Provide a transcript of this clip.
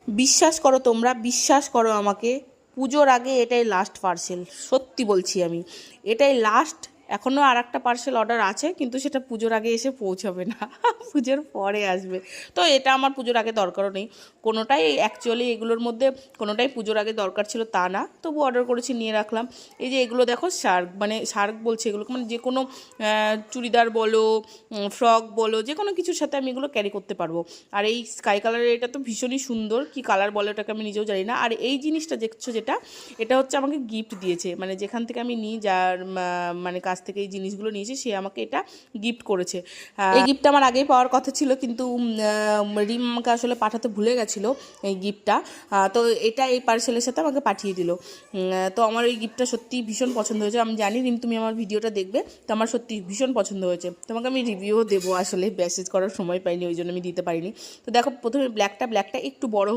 বিশ্বাস করো, তোমরা বিশ্বাস করো আমাকে, পুজোর আগে এটাই লাস্ট পার্সেল, সত্যি বলছি আমি, এটাই লাস্ট। এখনও আর একটা পার্সেল অর্ডার আছে, কিন্তু সেটা পুজোর আগে এসে পৌঁছাবে না, পুজোর পরে আসবে। তো এটা আমার পুজোর আগে দরকারও নেই কোনোটাই, অ্যাকচুয়ালি এগুলোর মধ্যে কোনোটাই পুজোর আগে দরকার ছিল তা না, তবু অর্ডার করেছি, নিয়ে রাখলাম। এই যে এগুলো দেখো শার্ক, মানে শার্ক বলছে এগুলো, মানে যে কোনো চুড়িদার বলো, ফ্রক বলো, যে কোনো কিছুর সাথে আমি এগুলো ক্যারি করতে পারবো। আর এই স্কাই কালারের এটা তো ভীষণই সুন্দর, কি কালার বলে ওটাকে আমি নিজেও জানি না। আর এই জিনিসটা দেখছো যেটা, এটা হচ্ছে আমাকে গিফট দিয়েছে, মানে যেখান থেকে আমি নিই, যার মানে কাছ থেকে এই জিনিসগুলো নিয়েছি, সে আমাকে এটা গিফট করেছে। এই গিফটটা আমার আগেই পাওয়ার কথা ছিল, কিন্তু রিম আমাকে আসলে পাঠাতে ভুলে গেছিলো এই গিফটটা। তো এটা এই পার্সেলের সাথে আমাকে পাঠিয়ে দিল। তো আমার এই গিফটটা সত্যিই ভীষণ পছন্দ হয়েছে। আমি জানি রিম তুমি আমার ভিডিওটা দেখবে, তো আমার সত্যি ভীষণ পছন্দ হয়েছে। তোমাকে আমি রিভিউও দেবো, আসলে মেসেজ করার সময় পাইনি, ওই জন্য আমি দিতে পারিনি। তো দেখো, প্রথমে ব্ল্যাকটা একটু বড়